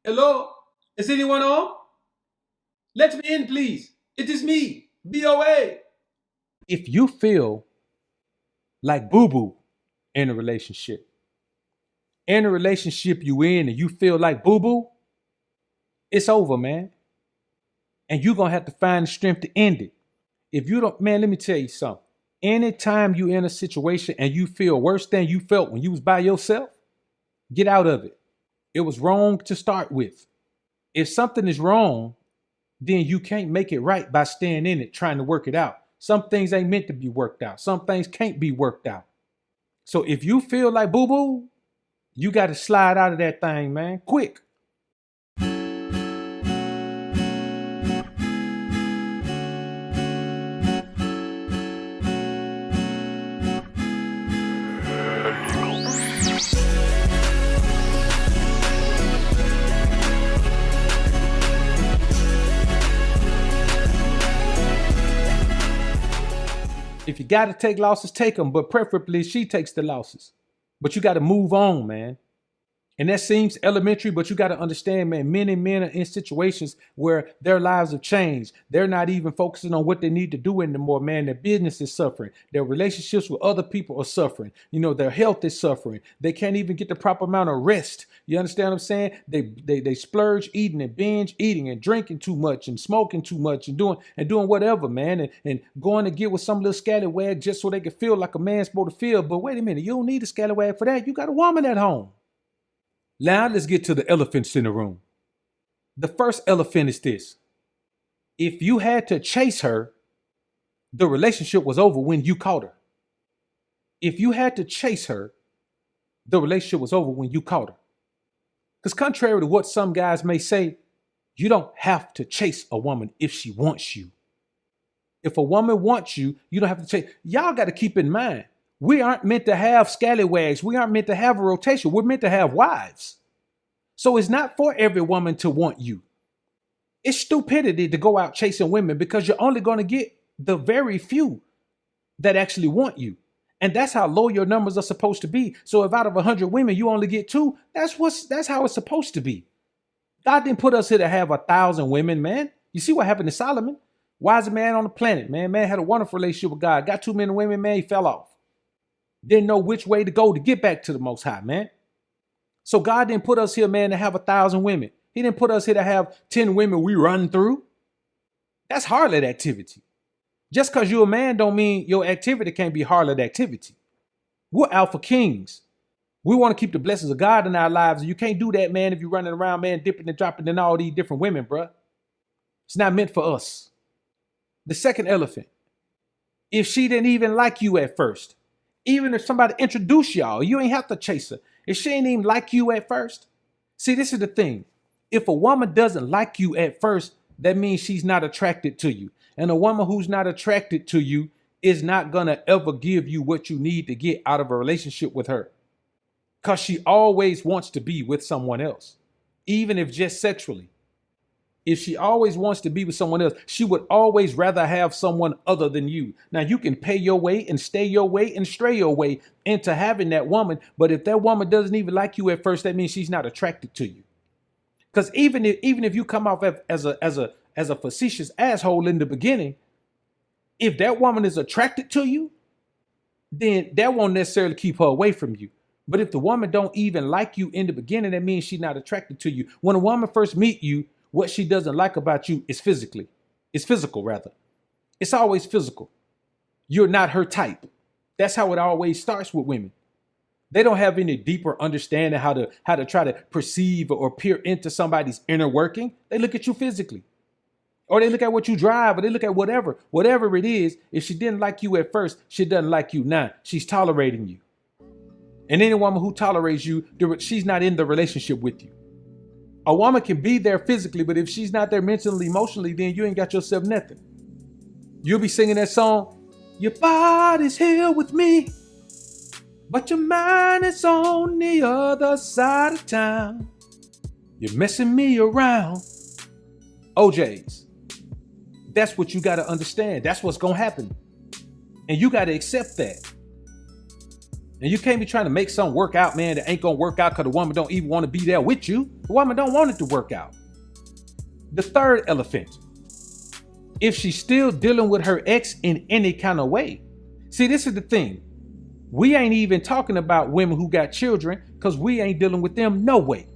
Hello? Is anyone home? Let me in, please. It is me, BOA. If you feel like boo boo in a relationship you in and you feel like boo boo, it's over, man. And you're going to have to find the strength to end it. If you don't, man, let me tell you something. Anytime you in a situation and you feel worse than you felt when you was by yourself, get out of it. It was wrong to start with. If something is wrong, then you can't make it right by staying in it, trying to work it out. Some things ain't meant to be worked out. Some things can't be worked out. So if you feel like boo boo, you got to slide out of that thing, man, quick. If you got to take losses, take them, but preferably she takes the losses. But you got to move on, man. And that seems elementary, but you got to understand, man, many men are in situations where their lives have changed. They're not even focusing on what they need to do anymore, man. Their business is suffering. Their relationships with other people are suffering. Their health is suffering. They can't even get the proper amount of rest. You understand what I'm saying? They splurge eating and binge eating and drinking too much and smoking too much and doing whatever, man, and going to get with some little scallywag just so they can feel like a man's supposed to feel. But wait a minute, you don't need a scallywag for that. You got a woman at home. Now let's get to the elephants in the room. The first elephant is this. If you had to chase her, the relationship was over when you caught her. If you had to chase her, the relationship was over when you caught her. Because contrary to what some guys may say, you don't have to chase a woman if she wants you. If a woman wants you, you don't have to chase. Y'all got to keep in mind, we aren't meant to have scallywags. We aren't meant to have a rotation. We're meant to have wives. So it's not for every woman to want you. It's stupidity to go out chasing women because you're only going to get the very few that actually want you. And that's how low your numbers are supposed to be. So if out of 100 women, you only get 2, that's how it's supposed to be. God didn't put us here to have 1,000 women, man. You see what happened to Solomon? Wisest man on the planet, man. Man had a wonderful relationship with God. Got too many women, man, he fell off. Didn't know which way to go to get back to the Most High, man. So God didn't put us here, man, to have 1,000 women. He didn't put us here to have 10 women we run through. That's harlot activity. Just because you're a man don't mean your activity can't be harlot activity. We're alpha kings. We want to keep the blessings of God in our lives. And you can't do that, man, if you're running around, man, dipping and dropping in all these different women, bruh. It's not meant for us. The second elephant. If she didn't even like you at first, even if somebody introduced y'all, you ain't have to chase her. If she ain't even like you at first. See, this is the thing. If a woman doesn't like you at first, that means she's not attracted to you. And a woman who's not attracted to you is not going to ever give you what you need to get out of a relationship with her. Because she always wants to be with someone else, even if just sexually. If she always wants to be with someone else, she would always rather have someone other than you. Now, you can pay your way and stay your way and stray your way into having that woman. But if that woman doesn't even like you at first, that means she's not attracted to you. Because even if you come off as a facetious asshole in the beginning, if that woman is attracted to you, then that won't necessarily keep her away from you. But if the woman don't even like you in the beginning, that means she's not attracted to you. When a woman first meet you, what she doesn't like about you is physical rather. It's always physical. You're not her type. That's how it always starts with women. They don't have any deeper understanding how to try to perceive or peer into somebody's inner working. They look at you physically. Or they look at what you drive, or they look at whatever it is. If she didn't like you at first, she doesn't like you now. She's tolerating you. And any woman who tolerates you, she's not in the relationship with you. A woman can be there physically, but if she's not there mentally, emotionally, then you ain't got yourself nothing. You'll be singing that song, your body's here with me, but your mind is on the other side of town. You're messing me around. OJs. That's what you got to understand. That's what's going to happen. And you got to accept that. And you can't be trying to make something work out, man, that ain't gonna work out because the woman don't even want to be there with you. The woman don't want it to work out. The third elephant, if she's still dealing with her ex in any kind of way. See, this is the thing. We ain't even talking about women who got children because we ain't dealing with them no way.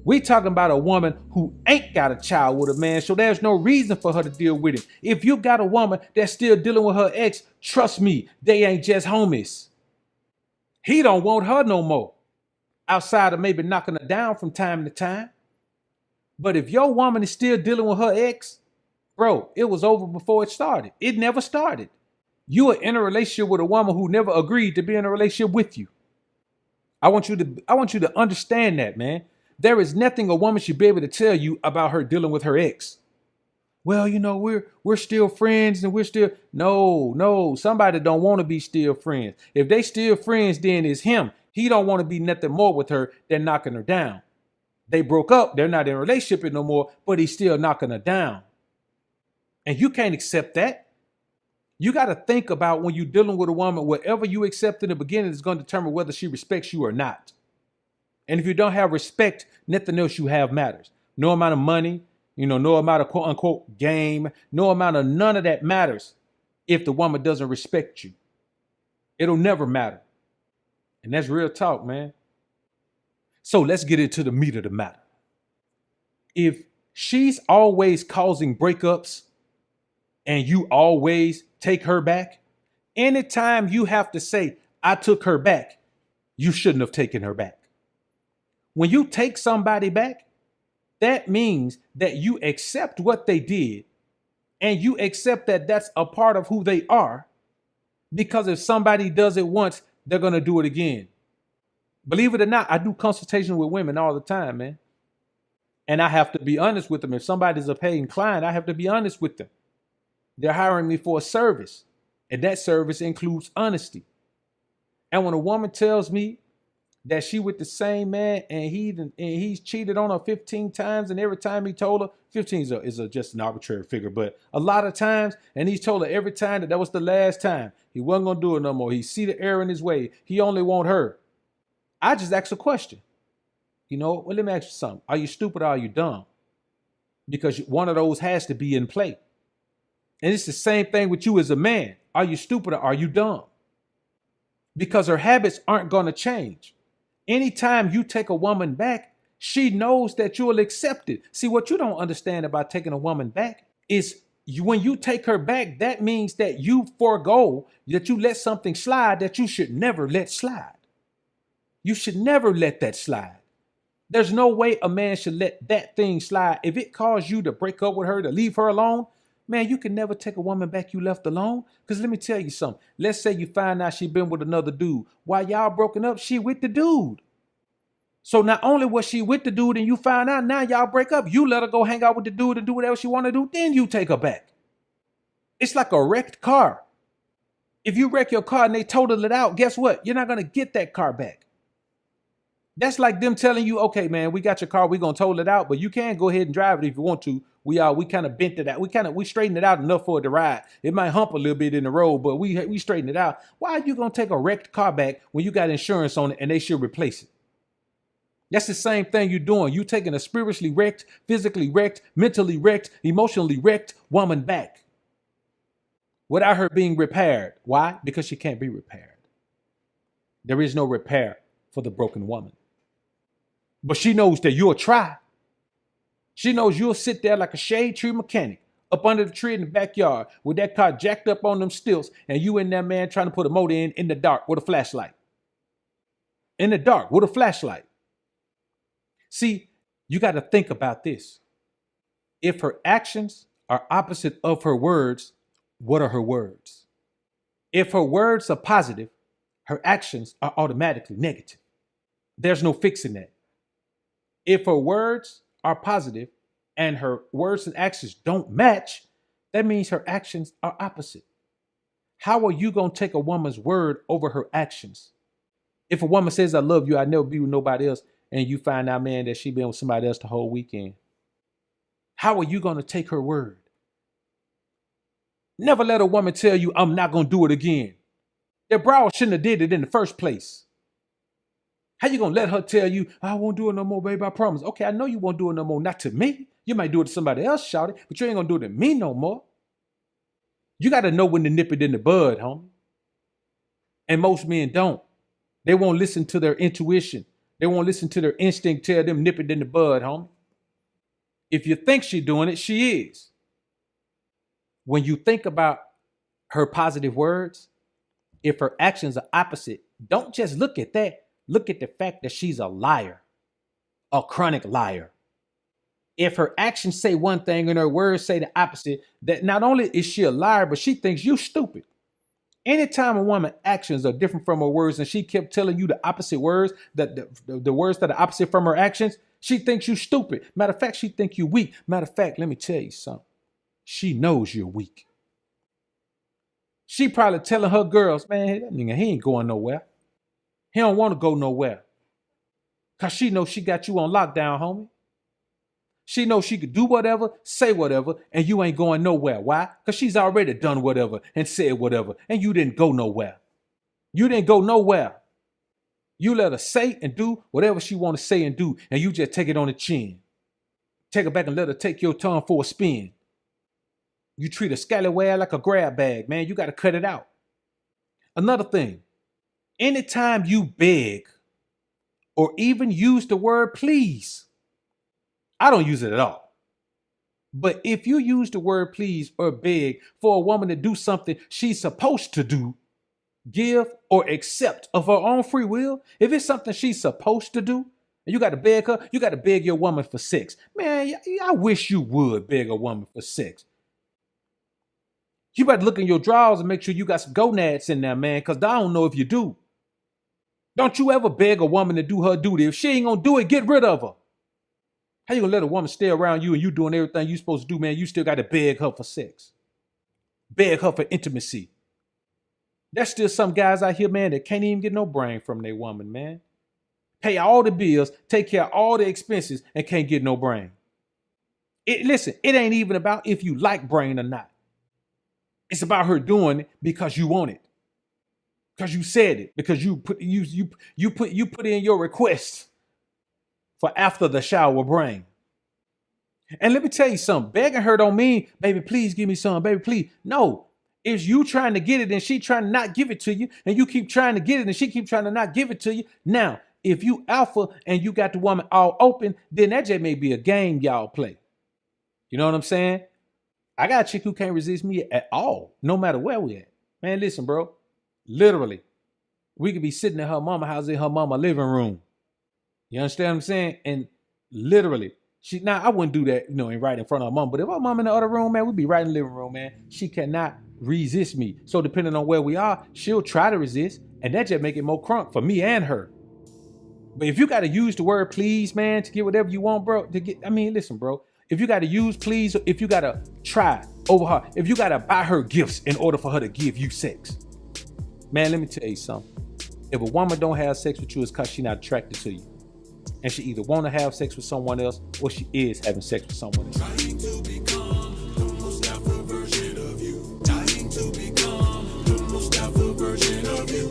We talking about a woman who ain't got a child with a man, so there's no reason for her to deal with it. If you got a woman that's still dealing with her ex, trust me, they ain't just homies. He don't want her no more, outside of maybe knocking her down from time to time. But if your woman is still dealing with her ex, bro, it was over before it started. It never started. You are in a relationship with a woman who never agreed to be in a relationship with you. I want you to understand that, man. There is nothing a woman should be able to tell you about her dealing with her ex. Well, you know, we're still friends and we're still no. Somebody don't want to be still friends. If they still friends, then it's him. He don't want to be nothing more with her than knocking her down. They broke up. They're not in a relationship no more, but he's still knocking her down. And you can't accept that. You got to think about when you're dealing with a woman, whatever you accept in the beginning is going to determine whether she respects you or not. And if you don't have respect, nothing else you have matters. No amount of money, no amount of quote unquote game, no amount of none of that matters if the woman doesn't respect you. It'll never matter. And that's real talk, man. So let's get into the meat of the matter. If she's always causing breakups and you always take her back, anytime you have to say, I took her back, you shouldn't have taken her back. When you take somebody back, that means that you accept what they did and you accept that that's a part of who they are, because if somebody does it once, they're going to do it again. Believe it or not, I do consultation with women all the time, man. And I have to be honest with them. If somebody's a paying client, I have to be honest with them. They're hiring me for a service, and that service includes honesty. And when a woman tells me that she with the same man and he's cheated on her 15 times, and every time he told her, 15 is just an arbitrary figure, but a lot of times, and he's told her every time that was the last time, he wasn't going to do it no more. He see the error in his way. He only want her. I just ask a question. Well, let me ask you something. Are you stupid or are you dumb? Because one of those has to be in play. And it's the same thing with you as a man. Are you stupid or are you dumb? Because her habits aren't going to change. Anytime you take a woman back, she knows that you'll accept it. See, what you don't understand about taking a woman back is when you take her back, that means that you forego, that you let something slide that you should never let slide. You should never let that slide. There's no way a man should let that thing slide. If it caused you to break up with her, to leave her alone, man, you can never take a woman back you left alone. Because let me tell you something. Let's say you find out she been with another dude. While y'all broken up, she with the dude. So not only was she with the dude and you find out, now y'all break up, you let her go hang out with the dude and do whatever she want to do, then you take her back. It's like a wrecked car. If you wreck your car and they total it out, guess what? You're not going to get that car back. That's like them telling you, okay, man, we got your car, we're going to total it out, but you can go ahead and drive it if you want to. We kind of bent it out. We straightened it out enough for it to ride. It might hump a little bit in the road, but we straightened it out. Why are you going to take a wrecked car back when you got insurance on it and they should replace it? That's the same thing you're doing. You taking a spiritually wrecked, physically wrecked, mentally wrecked, emotionally wrecked woman back without her being repaired. Why? Because she can't be repaired. There is no repair for the broken woman. But she knows that you'll try. She knows you'll sit there like a shade tree mechanic up under the tree in the backyard with that car jacked up on them stilts, and you and that man trying to put a motor in the dark with a flashlight. In the dark with a flashlight. See, you got to think about this. If her actions are opposite of her words, what are her words? If her words are positive, her actions are automatically negative. There's no fixing that. If her words are positive and her words and actions don't match, that means her actions are opposite. How are you going to take a woman's word over her actions? If a woman says, I love you, I'll never be with nobody else, and you find out, man, that she been with somebody else the whole weekend, how are you going to take her word? Never let a woman tell you, I'm not going to do it again. That broad shouldn't have did it in the first place. How you gonna let her tell you, I won't do it no more, baby, I promise. Okay, I know you won't do it no more, not to me. You might do it to somebody else, shout it, but you ain't gonna do it to me no more. You gotta know when to nip it in the bud, homie. And most men don't. They won't listen to their intuition. They won't listen to their instinct tell them nip it in the bud, homie. If you think she's doing it, she is. When you think about her positive words, if her actions are opposite, don't just look at that. Look at the fact that she's a liar, a chronic liar. If her actions say one thing and her words say the opposite, that not only is she a liar, but she thinks you stupid. Anytime a woman's actions are different from her words and she kept telling you the opposite words, that the words that are opposite from her actions, she thinks you stupid. Matter of fact, she thinks you weak. Matter of fact, let me tell you something. She knows you're weak. She probably telling her girls, man, that nigga, he ain't going nowhere. He don't want to go nowhere. Because she knows she got you on lockdown, homie. She knows she could do whatever, say whatever, and you ain't going nowhere. Why? Because she's already done whatever and said whatever, and you didn't go nowhere. You didn't go nowhere. You let her say and do whatever she want to say and do, and you just take it on the chin. Take her back and let her take your tongue for a spin. You treat a scallywag like a grab bag, man. You got to cut it out. Another thing, anytime you beg or even use the word please, I don't use it at all. But if you use the word please or beg for a woman to do something she's supposed to do, give or accept of her own free will, if it's something she's supposed to do, and you got to beg her, you got to beg your woman for sex. Man, I wish you would beg a woman for sex. You better look in your drawers and make sure you got some gonads in there, man, because I don't know if you do. Don't you ever beg a woman to do her duty. If she ain't going to do it, get rid of her. How you going to let a woman stay around you and you doing everything you supposed to do, man? You still got to beg her for sex. Beg her for intimacy. There's still some guys out here, man, that can't even get no brain from their woman, man. Pay all the bills, take care of all the expenses, and can't get no brain. Listen, it ain't even about if you like brain or not. It's about her doing it because you want it. Because you said it. Because you put in your request for after the shower brain. And let me tell you something. Begging her don't mean, baby, please give me some. Baby, please. No. It's you trying to get it and she trying to not give it to you. And you keep trying to get it and she keep trying to not give it to you. Now, if you alpha and you got the woman all open, then that just may be a game y'all play. You know what I'm saying? I got a chick who can't resist me at all, no matter where we at. Man, listen, bro. Literally, we could be sitting in her mama house in her mama living room. You understand what I'm saying? And literally, I wouldn't do that, and right in front of her mom. But if her mom in the other room, man, we'd be right in the living room, man. She cannot resist me. So depending on where we are, she'll try to resist. And that just make it more crunk for me and her. But if you got to use the word please, man, to get whatever you want, bro, listen, bro. If you got to use please, if you got to try over her, if you got to buy her gifts in order for her to give you sex, man, let me tell you something. If a woman don't have sex with you, it's because she's not attracted to you. And she either want to have sex with someone else or she is having sex with someone else. Trying to become the most alpha version of you. Trying to become the most alpha version of you.